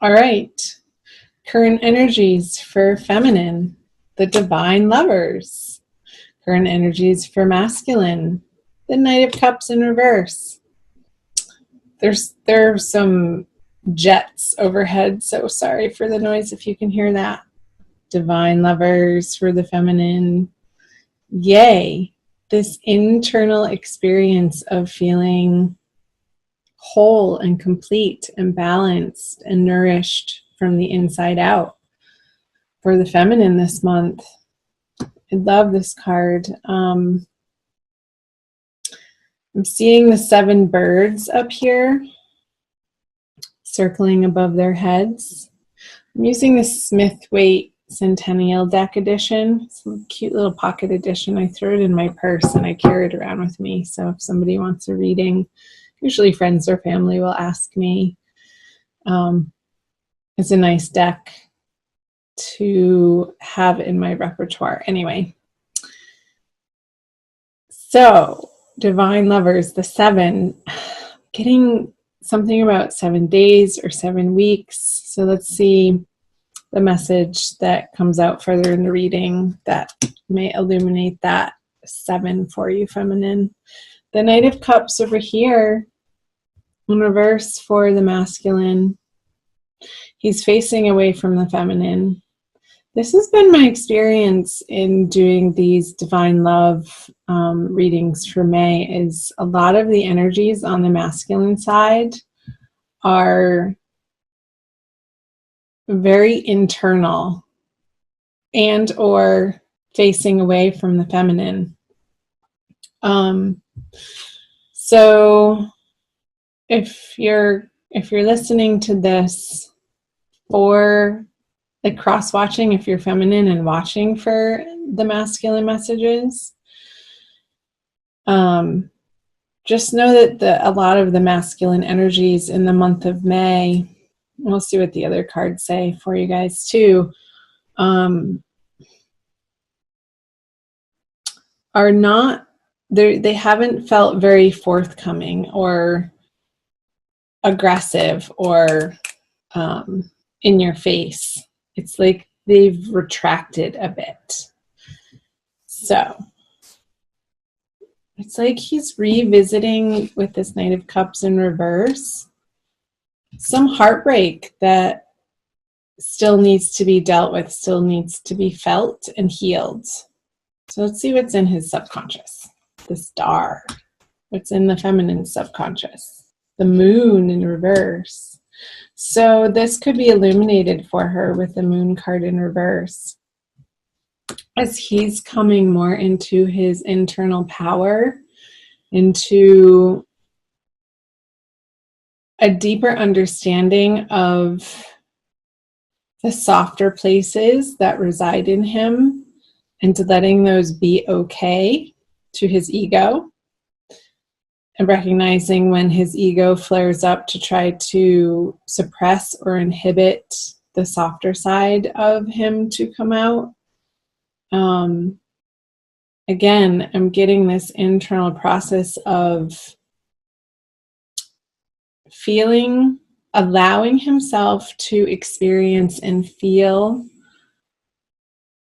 All right. Current energies for feminine, the divine lovers. Current energies for masculine, the Knight of Cups in reverse. There are some jets overhead, so sorry for the noise if you can hear that. Divine lovers for the feminine. Yay, this internal experience of feeling whole and complete and balanced and nourished from the inside out for the feminine this month. I love this card. I'm seeing the 7 birds up here circling above their heads. I'm using the Smith-Waite Centennial Deck edition. It's a cute little pocket edition. I threw it in my purse and I carry it around with me. So if somebody wants a reading, usually friends or family will ask me. It's a nice deck to have in my repertoire. Anyway, so divine lovers, the 7, getting something about 7 days or 7 weeks. So let's see the message that comes out further in the reading that may illuminate that 7 for you, feminine. The Knight of Cups over here in reverse for the masculine. He's facing away from the feminine. This has been my experience in doing these divine love readings for May, is a lot of the energies on the masculine side are very internal and or facing away from the feminine. So if you're listening to this for like cross-watching, if you're feminine and watching for the masculine messages, just know that a lot of the masculine energies in the month of May, we'll see what the other cards say for you guys too, are not, they haven't felt very forthcoming or aggressive or in your face. It's like they've retracted a bit. So it's like he's revisiting with this Knight of Cups in reverse some heartbreak that still needs to be dealt with, still needs to be felt and healed. So let's see what's in his subconscious. The Star. What's in the feminine subconscious? The Moon in reverse. So this could be illuminated for her with the Moon card in reverse, as he's coming more into his internal power, into a deeper understanding of the softer places that reside in him, and to letting those be okay to his ego, and recognizing when his ego flares up to try to suppress or inhibit the softer side of him to come out. Again, I'm getting this internal process of feeling, allowing himself to experience and feel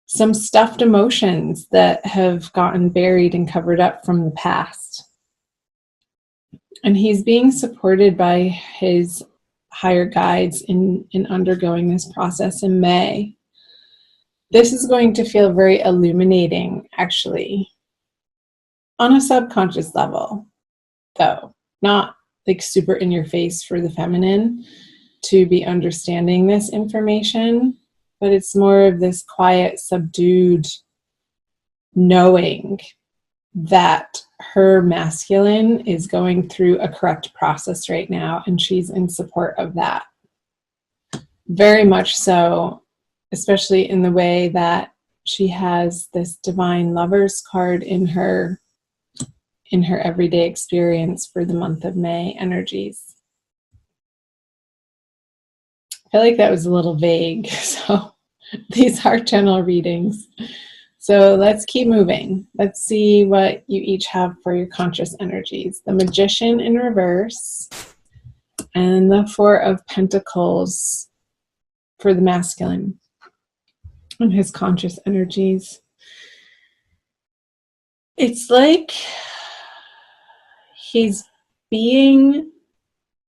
some stuffed emotions that have gotten buried and covered up from the past. And he's being supported by his higher guides in undergoing this process in May. This is going to feel very illuminating, actually, on a subconscious level, though, not like super in your face for the feminine to be understanding this information, but it's more of this quiet, subdued knowing that her masculine is going through a correct process right now, and she's in support of that. Very much so, especially in the way that she has this divine lovers card in her everyday experience for the month of May energies. I feel like that was a little vague, so these are general readings. So let's keep moving. Let's see what you each have for your conscious energies. The Magician in reverse and the Four of Pentacles for the masculine and his conscious energies. It's like he's being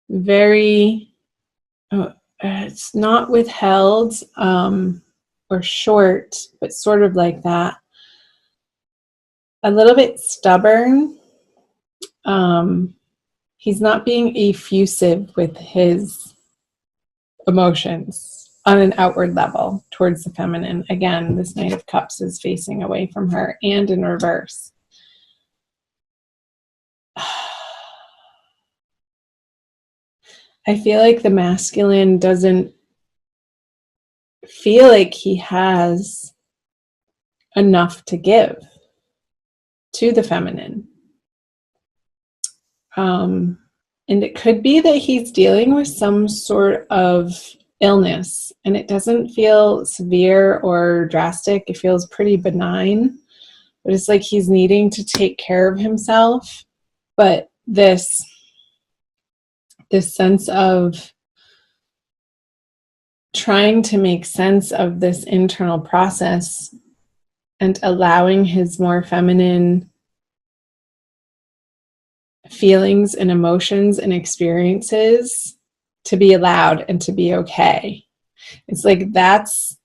very, it's not withheld or short, but sort of like that. A little bit stubborn. He's not being effusive with his emotions on an outward level towards the feminine. Again, this Knight of Cups is facing away from her and in reverse. I feel like the masculine doesn't feel like he has enough to give to the feminine. And it could be that he's dealing with some sort of illness, and it doesn't feel severe or drastic. It feels pretty benign, but it's like he's needing to take care of himself. But this sense of trying to make sense of this internal process and allowing his more feminine feelings and emotions and experiences to be allowed and to be okay. It's like that's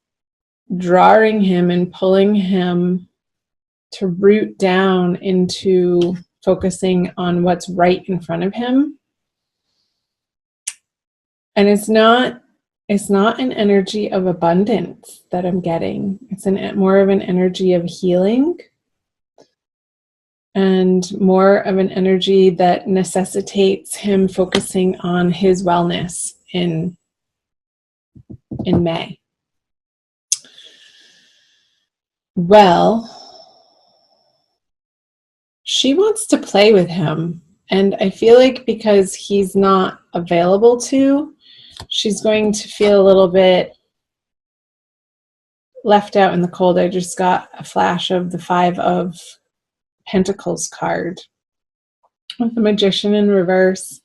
drawing him and pulling him to root down into focusing on what's right in front of him. And it's not an energy of abundance that I'm getting. It's more of an energy of healing and more of an energy that necessitates him focusing on his wellness in May. Well, she wants to play with him, and I feel like because he's not available to, she's going to feel a little bit left out in the cold. I just got a flash of the 5 of Pentacles card with the Magician in reverse.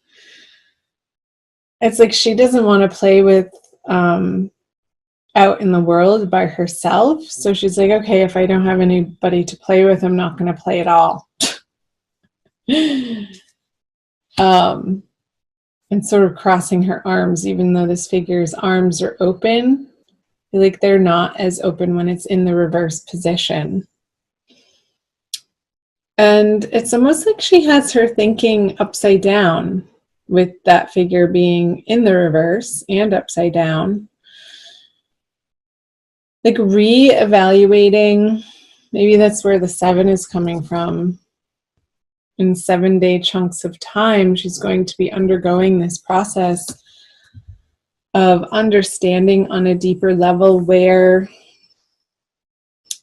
It's like she doesn't want to play with out in the world by herself. So she's like, okay, if I don't have anybody to play with, I'm not going to play at all. And sort of crossing her arms, even though this figure's arms are open. I feel like they're not as open when it's in the reverse position. And it's almost like she has her thinking upside down with that figure being in the reverse and upside down. Like re-evaluating, maybe that's where the 7 is coming from. In 7-day chunks of time, she's going to be undergoing this process of understanding on a deeper level where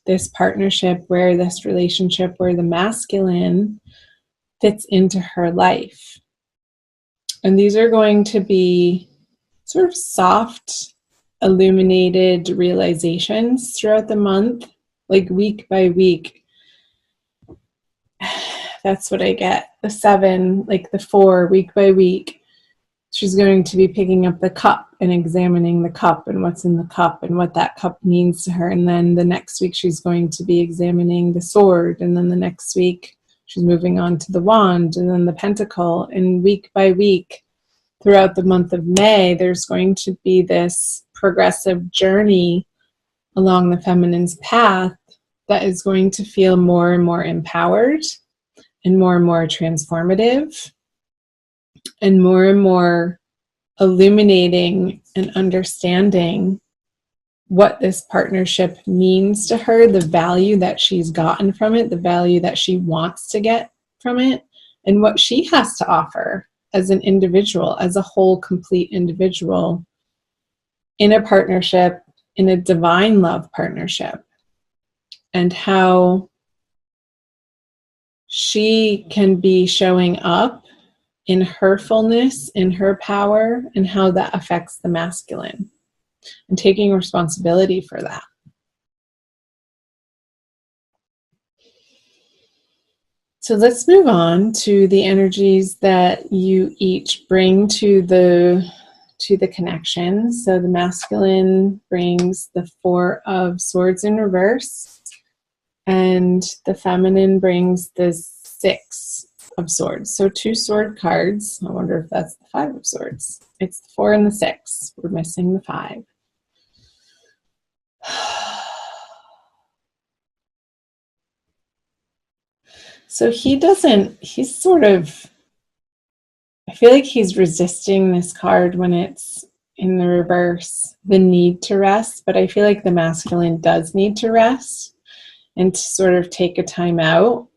this partnership, where this relationship, where the masculine fits into her life. And these are going to be sort of soft, illuminated realizations throughout the month, like week by week. That's what I get. The 7, like the 4, week by week. She's going to be picking up the cup and examining the cup and what's in the cup and what that cup means to her. And then the next week she's going to be examining the sword. And then the next week she's moving on to the wand and then the pentacle. And week by week throughout the month of May, there's going to be this progressive journey along the feminine's path that is going to feel more and more empowered and more transformative and more illuminating and understanding what this partnership means to her, the value that she's gotten from it, the value that she wants to get from it, and what she has to offer as an individual, as a whole, complete individual in a partnership, in a divine love partnership, and how she can be showing up in her fullness, in her power, and how that affects the masculine, and taking responsibility for that. So let's move on to the energies that you each bring to the to the connection. So the masculine brings the Four of Swords in reverse, and the feminine brings the Six of Swords. So 2 sword cards. I wonder if that's the Five of Swords. It's the 4 and the 6. We're missing the 5. So he's sort of, I feel like he's resisting this card when it's in the reverse, the need to rest, but I feel like the masculine does need to rest and to sort of take a time out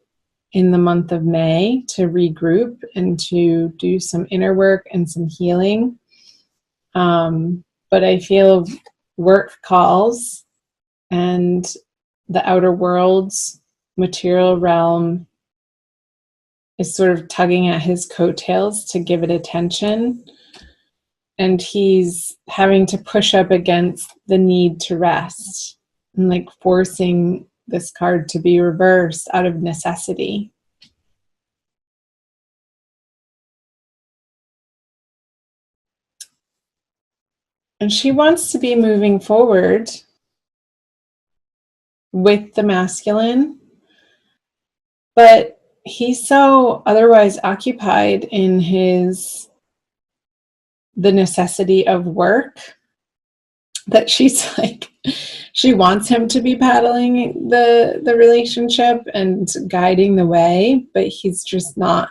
in the month of May to regroup and to do some inner work and some healing. But I feel work calls and the outer world's material realm is sort of tugging at his coattails to give it attention. And he's having to push up against the need to rest and like forcing this card to be reversed out of necessity. And she wants to be moving forward with the masculine, but he's so otherwise occupied in the necessity of work that she's like, she wants him to be paddling the relationship and guiding the way, but he's just not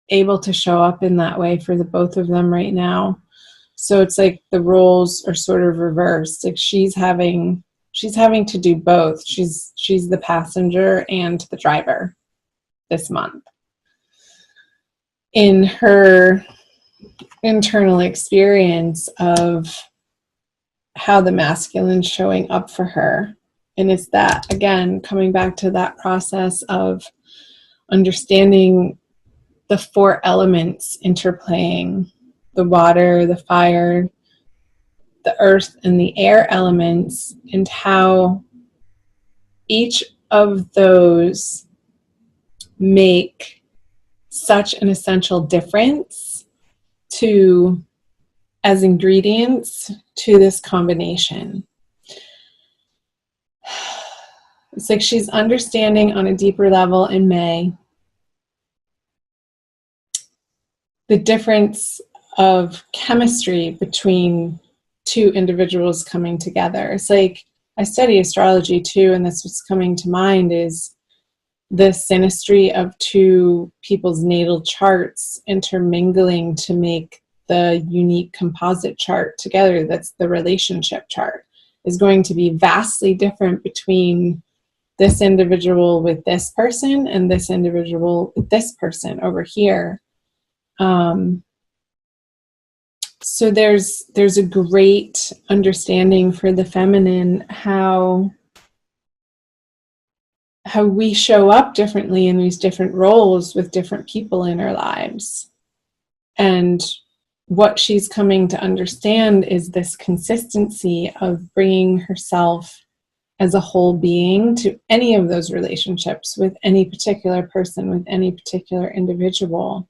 able to show up in that way for the both of them right now. So it's like the roles are sort of reversed. Like she's having to do both. She's the passenger and the driver this month in her internal experience of how the masculine's showing up for her. And it's that, again, coming back to that process of understanding the 4 elements interplaying: the water, the fire, the earth, and the air elements, and how each of those make such an essential difference as ingredients to this combination. It's like she's understanding on a deeper level in May the difference of chemistry between 2 individuals coming together. It's like, I study astrology too, and that's what's coming to mind is the synastry of 2 people's natal charts intermingling to make the unique composite chart together. That's the relationship chart, is going to be vastly different between this individual with this person and this individual with this person over here. So there's a great understanding for the feminine how we show up differently in these different roles with different people in our lives. And what she's coming to understand is this consistency of bringing herself as a whole being to any of those relationships with any particular person, with any particular individual,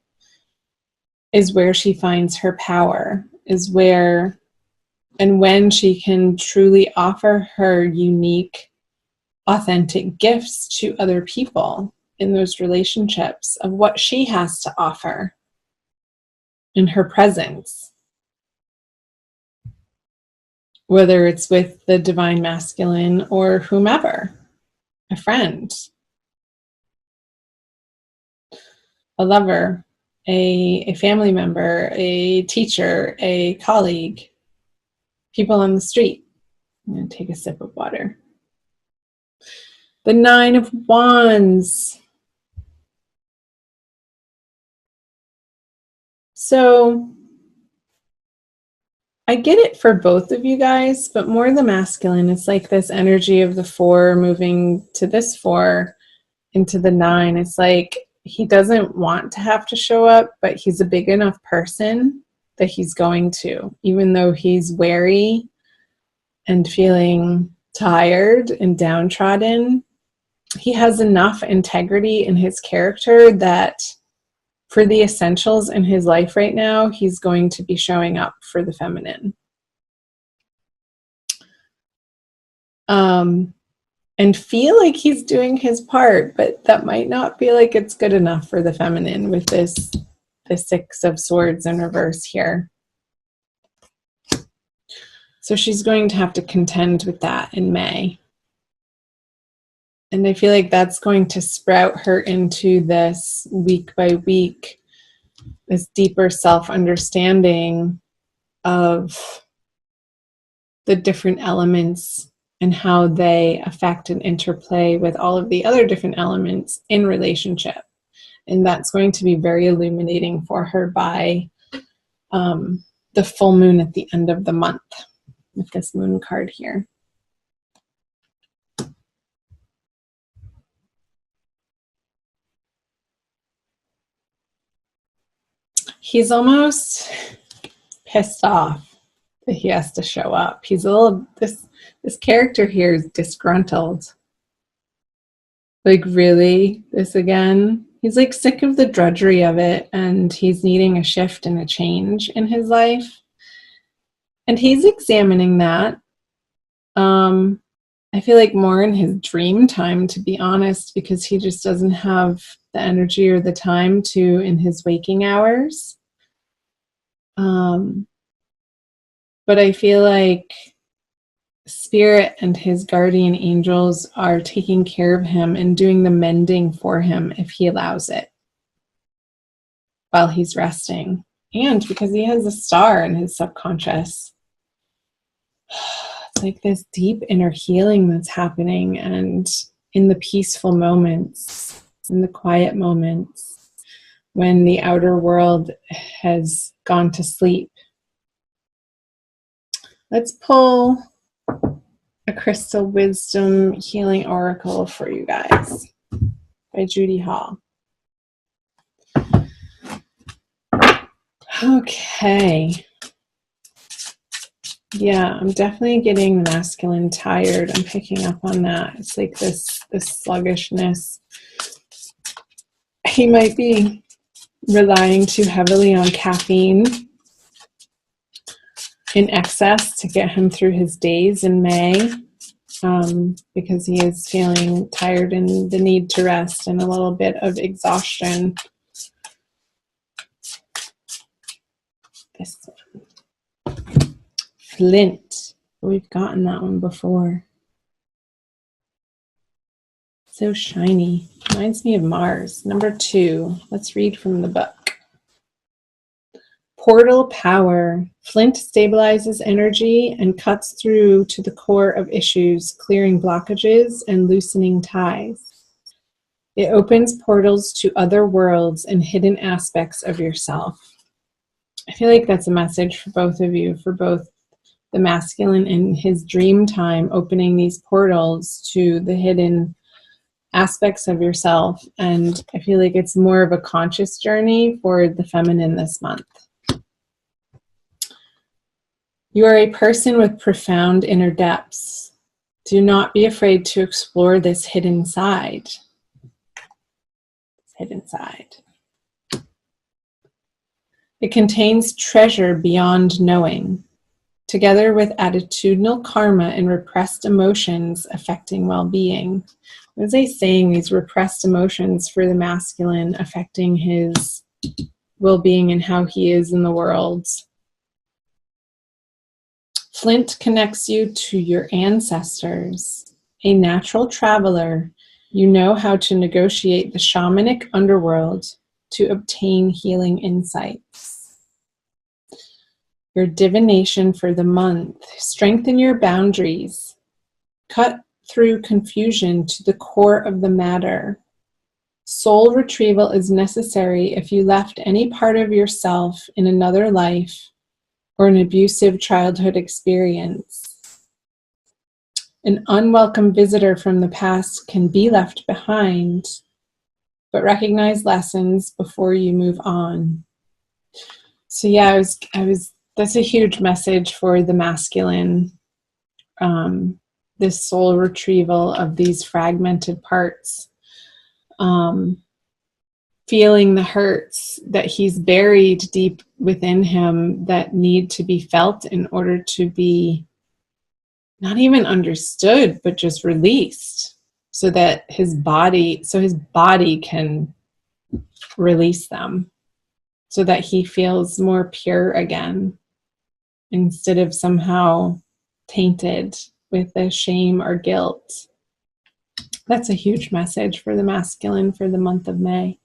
is where she finds her power, is where and when she can truly offer her unique, authentic gifts to other people in those relationships of what she has to offer in her presence, whether it's with the divine masculine or whomever, a friend, a lover, a family member, a teacher, a colleague, people on the street. I'm going to take a sip of water. The 9 of Wands. So I get it for both of you guys, but more the masculine. It's like this energy of the 4 moving to this 4 into the 9. It's like he doesn't want to have to show up, but he's a big enough person that he's going to, even though he's wary and feeling tired and downtrodden. He has enough integrity in his character that for the essentials in his life right now, he's going to be showing up for the feminine. And feel like he's doing his part, but that might not feel like it's good enough for the feminine with the Six of Swords in reverse here. So she's going to have to contend with that in May. And I feel like that's going to sprout her into this week by week, this deeper self-understanding of the different elements and how they affect and interplay with all of the other different elements in relationship. And that's going to be very illuminating for her by the full moon at the end of the month with this moon card here. He's almost pissed off that he has to show up. He's a little, this character here is disgruntled. Like, really? This again? He's like sick of the drudgery of it, and he's needing a shift and a change in his life. And he's examining that. I feel like more in his dream time, to be honest, because he just doesn't have the energy or the time to in his waking hours. But I feel like Spirit and his guardian angels are taking care of him and doing the mending for him if he allows it while he's resting. And because he has a star in his subconscious, it's like this deep inner healing that's happening. And in the peaceful moments, in the quiet moments, when the outer world has gone to sleep. Let's pull a Crystal Wisdom Healing Oracle for you guys by Judy Hall. Okay. Yeah, I'm definitely getting the masculine tired. I'm picking up on that. It's like this sluggishness. He might be relying too heavily on caffeine in excess to get him through his days in May, because he is feeling tired and the need to rest and a little bit of exhaustion. This one. Flint. We've gotten that one before. So shiny. Reminds me of Mars. Number 2. Let's read from the book. Portal power. Flint stabilizes energy and cuts through to the core of issues, clearing blockages and loosening ties. It opens portals to other worlds and hidden aspects of yourself. I feel like that's a message for both of you, for both the masculine in his dream time, opening these portals to the hidden aspects of yourself. And I feel like it's more of a conscious journey for the feminine this month. You are a person with profound inner depths. Do not be afraid to explore this hidden side. Hidden side. It contains treasure beyond knowing, together with attitudinal karma and repressed emotions affecting well-being. What is he saying? These repressed emotions for the masculine affecting his well-being and how he is in the world. Flint connects you to your ancestors. A natural traveler, you know how to negotiate the shamanic underworld to obtain healing insights. Your divination for the month. Strengthen your boundaries. Cut through confusion to the core of the matter. Soul retrieval is necessary if you left any part of yourself in another life or an abusive childhood experience. An unwelcome visitor from the past can be left behind, but recognize lessons before you move on. So yeah, that's a huge message for the masculine, this soul retrieval of these fragmented parts. feeling the hurts that he's buried deep within him that need to be felt in order to be not even understood, but just released, so that his body can release them, so that he feels more pure again, instead of somehow tainted with the shame or guilt. That's a huge message for the masculine for the month of May.